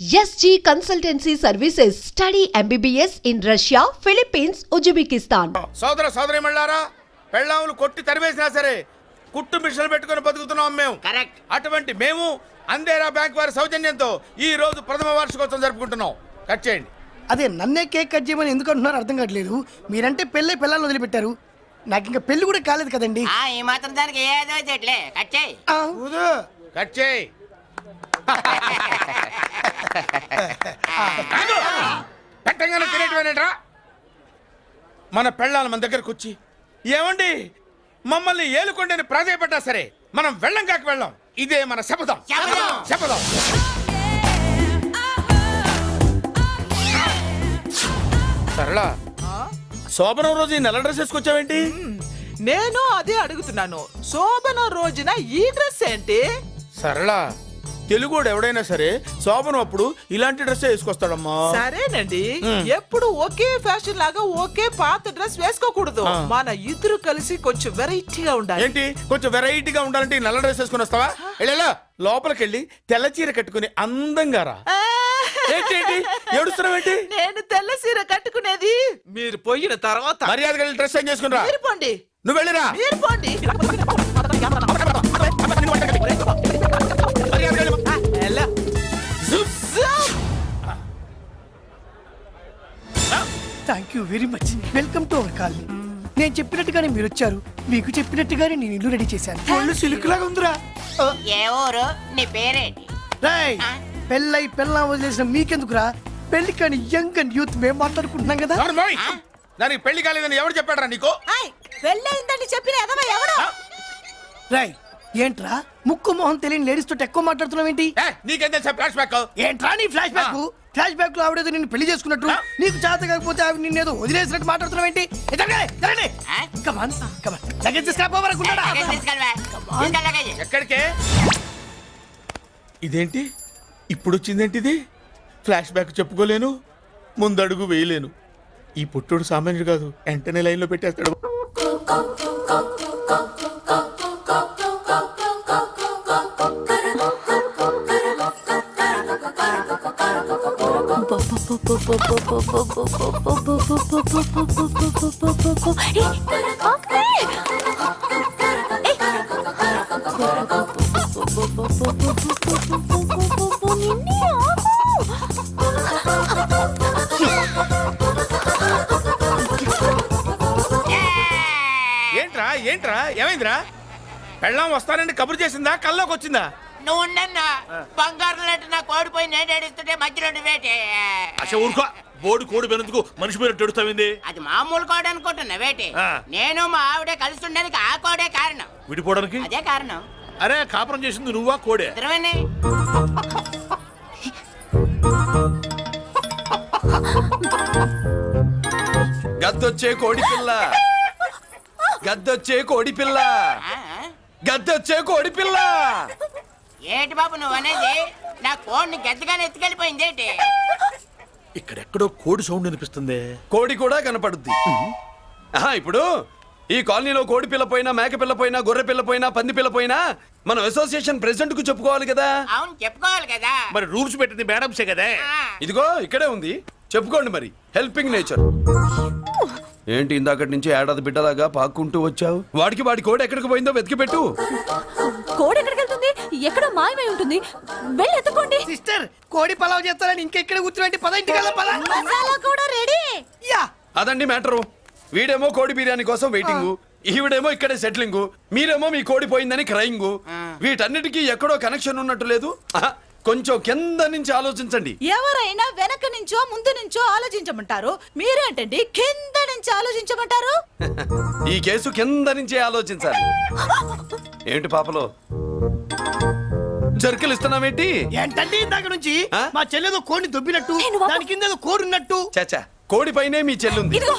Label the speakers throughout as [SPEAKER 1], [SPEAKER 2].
[SPEAKER 1] SG Consultancy Services. Study MBBS in Russia, Philippines, Uzbekistan.
[SPEAKER 2] సోదరి మళ్ళారా పెళ్ళాములు కొట్టి తరివేసినా సరే కుట్టు మిషన్లు పెట్టుకుని బతుకుతున్నాం మేము.
[SPEAKER 3] కరెక్ట్.
[SPEAKER 2] అటువంటి మేము అందేరా బ్యాంక్ వారి సౌజన్యంతో ఈ రోజు ప్రథమ వార్షికోత్సవం జరుపుకుంటున్నాం. కట్ చేయండి.
[SPEAKER 4] అదే నన్నే కేక్ కట్ చేయమని ఎందుకు అంటున్నారో అర్థం కావట్లేదు. మీరంటే పిల్లల్ని వదిలిపెట్టారు, నాకు ఇంకా పెళ్లి కూడా కాలేదు కదండి.
[SPEAKER 3] ఈ మాత్రం దానికి ఏదో చెట్లే కట్ చేయి.
[SPEAKER 2] కట్ చేయి. పెట్టంగానే తినేటివేనేట్రా. మన పెళ్ళాల మన దగ్గరకు వచ్చి ఏమండి మమ్మల్ని ఏలుకొండని ప్రాధాయపడ్డా సరే మనం వెళ్ళం కాక వెళ్ళాం. ఇదే మన శపథం. శపథం. సరళ, శోభనం రోజు ఈ నల్ల డ్రెస్ వేసుకొచ్చావేంటి?
[SPEAKER 5] నేను అదే అడుగుతున్నాను. శోభన రోజున ఈ డ్రెస్ ఏంటి?
[SPEAKER 2] సరళ, తెలుగుడు ఎవడైనా సరే శోభనం అప్పుడు ఇలాంటి డ్రెస్ వేసుకొస్తాడమ్మా.
[SPEAKER 5] సరేనండి, ఎప్పుడు ఒకే ఫ్యాషన్ లాగా ఒకే పాత డ్రెస్ వేసుకోకూడదు. మన ఇద్దరు కలిసి కొంచెం వెరైటీగా ఉండాలి.
[SPEAKER 2] ఏంటి కొంచెం వెరైటీగా ఉండాలంటే ఈ నల్ల డ్రెస్ వేసుకుని వస్తావా? వెళ్ళా లోపలికి వెళ్ళి తెల్ల చీర కట్టుకుని అందంగా రా. ఏంటి ఏడుస్తున్నావేంటి?
[SPEAKER 5] నేను తెల్ల సీర కట్టుకునేది మీరు పోయిన తర్వాత.
[SPEAKER 2] మర్యాదగా వెళ్ళి డ్రెస్ చేంజ్ చేసుకుని రా.
[SPEAKER 5] మీరు పోండి.
[SPEAKER 2] నువ్వు వెళ్ళిరా.
[SPEAKER 5] మీరు పోండి.
[SPEAKER 4] Thank you very much. Welcome to our colony. నేను చెప్పినట్టుగానే మీరు వచ్చారు, మీకు చెప్పినట్టుగానే నేను ఇల్లు రెడీ చేశాను. ఒళ్ళు సిల్క్ లాగా ఉందిరా.
[SPEAKER 3] ఏ ఊరు? నీ పేరేంటి?
[SPEAKER 4] రాయ్, పెళ్ళై పెళ్ళం వదిలేసిన మీకెందుకురా? పెళ్లి కాని యంగ్ అండ్ యూత్ మేము మాట్లాడుకుంటున్నాం కదా.
[SPEAKER 2] దానికి పెళ్లి కాలేదని ఎవరు చెప్పాడరా నీకు?
[SPEAKER 5] పెళ్ళయిందని చెప్పిన ఎదవ ఎవడు?
[SPEAKER 4] రాయ్, ఏంట్రా ముక్కు మొహం తెలియని లేడీస్ తోటి ఎక్కువ మాట్లాడుతున్నావు ఏంటి?
[SPEAKER 2] నీకేం తెలుసా ఫ్లాష్ బ్యాక్?
[SPEAKER 4] ఏంట్రా నీ ఫ్లాష్ బ్యాక్? ఫ్లాష్ బ్యాక్ లో ఆవిడేదో నిన్ను పెళ్లి చేసుకున్నట్టు, నీకు చేత కాకపోతే ఆవిడ నిన్నేదో వదిలేసినట్టు మాట్లాడుతున్నావు ఏంటి?
[SPEAKER 2] ఎక్కడికే? ఇదేంటి ఇప్పుడు వచ్చిందేంటి? ఇది ఫ్లాష్ బ్యాక్ చెప్పుకోలేను, ముందడుగు వేయలేను. ఈ పుట్టుడు సామాన్యుడు కాదు, వెంటనే లైన్ లో పెట్టేస్తాడు. ఏంట్రా ఏమైందిరా? పెళ్ళాం వస్తానండి కబురు చేసిందా, కల్లోకి వచ్చిందా?
[SPEAKER 3] నువ్వు ఉండన్నా బంగారు లాంటి నా కోడిపోయి నేను ఏడుస్తుంటే మధ్యలో వేటే.
[SPEAKER 6] ఊరుకో, బోడి కోడి పెనందుకు మనిషి మీద ఎడుస్తావింది.
[SPEAKER 3] అది మామూలు కోడి అనుకుంటున్నా వేటే. నేను మా ఆవిడే కలిసి ఉండడానికి ఆ కోడే కారణం.
[SPEAKER 6] విడిపోవడానికి
[SPEAKER 3] అదే కారణం.
[SPEAKER 6] అరే కాపురం చేసింది నువ్వా కోడే?
[SPEAKER 3] ఇద్దరమేనే.
[SPEAKER 7] గద్దొచ్చే కోడి పిల్ల, గద్దొచ్చే కోడి పిల్ల, గద్దొచ్చే కోడి పిల్ల.
[SPEAKER 3] ఏంటి బాబు నువ్వు అనేది? నా కోడిని గద్దగానే ఎత్తుకెళ్ళిపోయింది ఏంటి?
[SPEAKER 6] ఇక్కడెక్కడో కోడి సౌండ్ అనిపిస్తుంది.
[SPEAKER 7] కోడి కూడా కనపడుద్ది. ఇప్పుడు ఈ కాలనీలో కోడి పిల్ల పోయినా, మేక పిల్ల పోయినా, గొర్రె పిల్ల పోయినా, పంది పిల్ల పోయినా మనం అసోసియేషన్ ప్రెసిడెంట్ కు చెప్పుకోవాలి కదా.
[SPEAKER 3] అవును చెప్పుకోవాలి కదా.
[SPEAKER 6] మరి రూల్స్ పెట్టింది మేడంసే కదా.
[SPEAKER 7] ఇదిగో ఇక్కడే ఉంది, చెప్పుకోండి మరి. Helping nature. ఏంటి ఇందాకటి నుంచి ఏడాది బిడ్డలాగా పాక్కుంటూ వచ్చావు? వాడికి వాడి కోడి ఎక్కడికి పోయిందో వెతికి పెట్టు.
[SPEAKER 8] కోడి ఎక్కడికి వెళ్తుంది? ఎక్కడో మాయమై ఉంటుంది, వెళ్ళి ఎత్తుకోండి.
[SPEAKER 4] సిస్టర్, కోడి పలావ్ చేస్తారని ఇంకెక్కడ కూర్చోండి. పద ఇంటికి వెళ్దాం. పద.
[SPEAKER 8] మసాలా కూడా రెడీ.
[SPEAKER 4] యా,
[SPEAKER 7] అదండి మ్యాటరు. వీడేమో కోడి బిర్యానీ కోసం వెయిటింగ్, ఈవిడేమో ఇక్కడే సెటిలింగ్, మీరేమో మీ కోడి పోయిందని క్రయింగ్. వీటన్నిటికీ ఎక్కడో కనెక్షన్ ఉన్నట్టు లేదు. కొంచెం కింద నుంచి ఆలోచించండి.
[SPEAKER 8] ఎవరైనా వెనక నుంచో ముందు నుంచో ఆలోచించమంటారు, మీరేంటండి కింద నుంచి ఆలోచించమంటారు?
[SPEAKER 7] ఈ కేసు కింద నుంచే ఆలోచించాలి. ఏంటి పాపలో జర్కలు ఇస్తున్నావేంటి?
[SPEAKER 4] ఏంటంటే ఇందాక నుంచి మా చెల్లెదో కోడిని దొబ్బినట్టు, దాని కింద కోడి ఉన్నట్టు.
[SPEAKER 7] చాచా, కోడి పైనే మీ చెల్లుంది.
[SPEAKER 8] ఇదిగో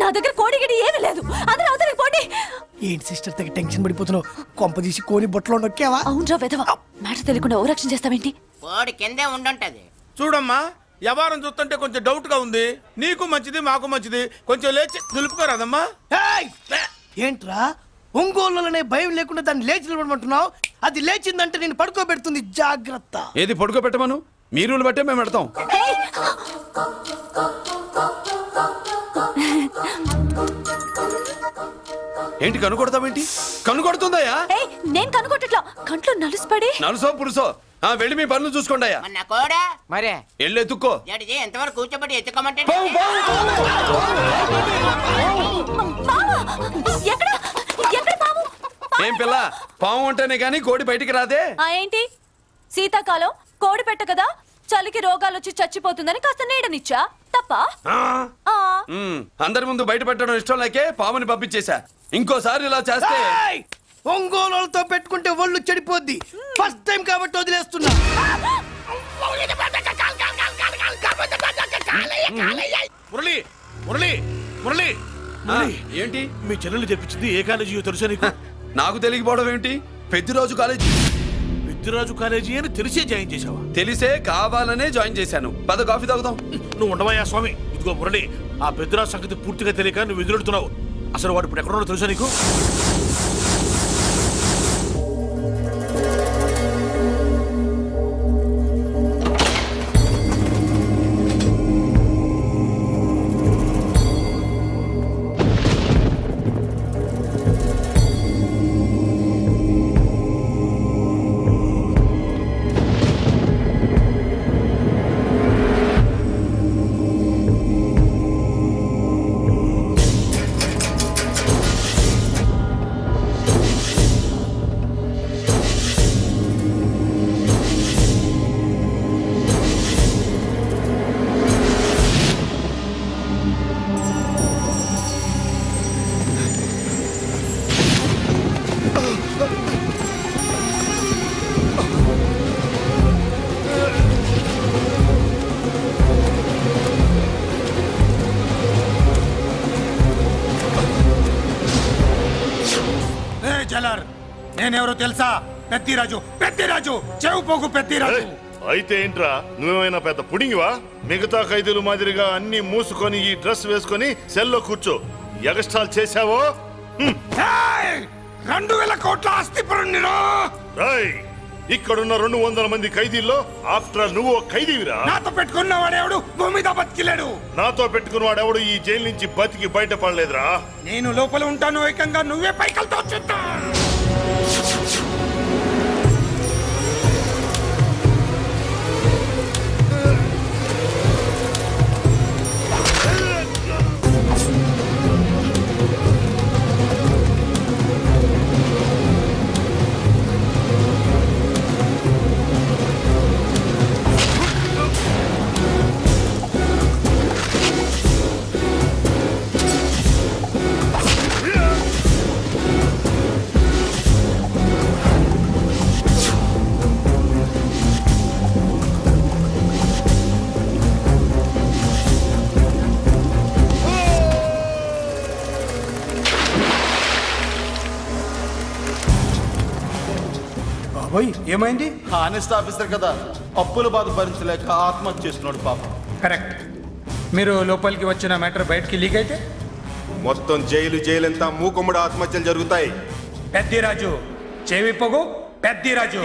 [SPEAKER 8] నా దగ్గర కోడి గిడి ఏమీ లేదు, అందరూ అవతలికి పోండి.
[SPEAKER 4] ఏంటి సిస్టర్ తెగ టెన్షన్ పడిపోతున్నావు? కొంపదీసి కోడి బొట్టలో నొక్కావా?
[SPEAKER 8] అవునరా వెధవ, మాట తెలియకుండా ఓ రక్షణ చేస్తావేంటి?
[SPEAKER 3] కోడి కిందే ఉండుంటది.
[SPEAKER 2] చూడమ్మా, వ్యవహారం చూస్తుంటే కొంచెం డౌట్ గా ఉంది. నీకు మంచిది, మాకు మంచిది. కొంచెం లేచి నిలుపుకోరాదమ్మా.
[SPEAKER 4] ఏంట్రా ఒంగోలులోనే భయం లేకుండా దాన్ని లేచి నిలబడమంటున్నావు? అది లేచిందంటే నేను పడుకోబెడుతుంది, జాగ్రత్త.
[SPEAKER 7] ఏది పడుకోబెట్టమను? మీ రూల్ బట్టే మేము పెడతాం. ఏంటి కనుకొడతావేంటి? కనుకొడుతుందయ్యా?
[SPEAKER 8] నేను కనుగొట్టట్లా, కంట్లో నలుసుపడి.
[SPEAKER 7] నలుసో పురుసో వెళ్ళి మీ పనులు చూసుకోండి అయ్యా.
[SPEAKER 3] మన కోడా
[SPEAKER 5] మరే
[SPEAKER 7] వెళ్ళి ఎత్తుక్కో.
[SPEAKER 3] జడిజీ ఎంతవరకు కూర్చోబెట్టి ఎత్తుకోమంటే
[SPEAKER 8] ఎక్కడ ఎక్కడ పాము?
[SPEAKER 7] ఏం పిల్ల, పాము అంటేనే గాని కోడి బయటికి రాదే.
[SPEAKER 8] ఏంటి శీతాకాలం కోడి పెట్ట కదా, చలికి రోగాలు వచ్చి చచ్చిపోతుందని కాస్త నీడనిచ్చా తప్ప.
[SPEAKER 7] అందరి ముందు బయట పెట్టడం ఇష్టం లేకే పాముని పంపించేశా. ఇంకోసారి ఇలా చేస్తే
[SPEAKER 4] ఒంగోలుతో పెట్టుకుంటే ఒళ్ళు చెడిపోద్ది. ఫస్ట్ టైం కాబట్టి వదిలేస్తున్నా.
[SPEAKER 6] మురళి మురళి మురళి
[SPEAKER 7] ఏంటి
[SPEAKER 6] మీ చెల్లెలు చెప్పించింది ఏ కాలేజీ తెలుసా నీకు?
[SPEAKER 7] నాకు తెలియకపోవడం ఏంటి? పెద్దిరాజు కాలేజీ.
[SPEAKER 6] పెద్దిరాజు కాలేజీ అని తెలిసే జాయిన్ చేసావా?
[SPEAKER 7] తెలిసే కావాలనే జాయిన్ చేశాను. పద కాఫీ తాగుదాం.
[SPEAKER 6] నువ్వు ఉండవయ్యా స్వామి. ఇదిగో మురళి, ఆ పెద్దిరాజు సంగతి పూర్తిగా తెలియక నువ్వు ఎదురెడుతున్నావు. అసలు వాడు ఇప్పుడు ఎక్కడున్నాడో తెలుసా నీకు?
[SPEAKER 2] నేనెవరో తెలుసా? పెద్దిరాజు, పెద్దిరాజు, చెవు పోగు పెద్దిరాజు.
[SPEAKER 9] అయితే ఏంట్రా, నువ్వేమైనా పెద్ద పుడింగివా? మిగతా ఖైదీలు మాదిరిగా అన్ని మూసుకొని ఈ డ్రెస్ వేసుకొని సెల్లో కూర్చో. ఎగస్ట్రాల్ చేశావో
[SPEAKER 2] 2000 కోట్ల ఆస్తి పరుణ్ణిరా.
[SPEAKER 9] ఇక్కడున్న 200 మంది ఖైదీల్లో ఆఫ్టర్ ఆల్ నువ్వు ఖైదీవిరా.
[SPEAKER 2] నాతో పెట్టుకున్న వాడెవడు భూమి మీద బతికిలేడు.
[SPEAKER 9] నాతో పెట్టుకున్న వాడెవడు ఈ జైలు నుంచి బతికి బయటపడలేదురా.
[SPEAKER 2] నేను లోపల ఉంటాను, ఏకంగా నువ్వే పైకలతో చూద్దా. ఏమైంది?
[SPEAKER 10] హానెస్ట్ ఆఫీసర్ కదా, అప్పుల బాధ భరించలేక ఆత్మహత్య చేస్తున్నాడు పాపం.
[SPEAKER 2] కరెక్ట్. మీరు లోపలికి వచ్చిన మ్యాటర్ బయటికి లీక్ అయితే
[SPEAKER 9] మొత్తం జైలు అంతా మూకుమ్మడి ఆత్మహత్యలు జరుగుతాయి.
[SPEAKER 2] పెద్దిరాజు, చెవి పొగు పెద్దిరాజు.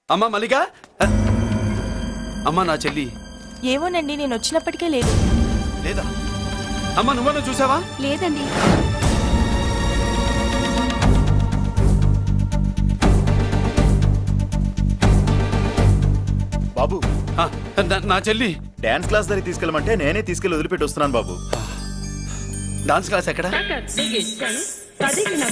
[SPEAKER 7] అమ్మా మల్లిక, అమ్మా నా చెల్లి.
[SPEAKER 8] ఏమోనండి, నేను వచ్చినప్పటికే లేదు.
[SPEAKER 7] లేదా అమ్మా, నువ్వన్నా చూసావా?
[SPEAKER 8] లేదండి.
[SPEAKER 9] బాబు,
[SPEAKER 7] నా చెల్లి
[SPEAKER 9] డాన్స్ క్లాస్ దగ్గర తీసుకెళ్ళమంటే నేనే తీసుకెళ్ళి వదిలిపెట్టి వస్తున్నాను బాబు.
[SPEAKER 7] డాన్స్ క్లాస్ ఎక్కడ?
[SPEAKER 11] కదిగిన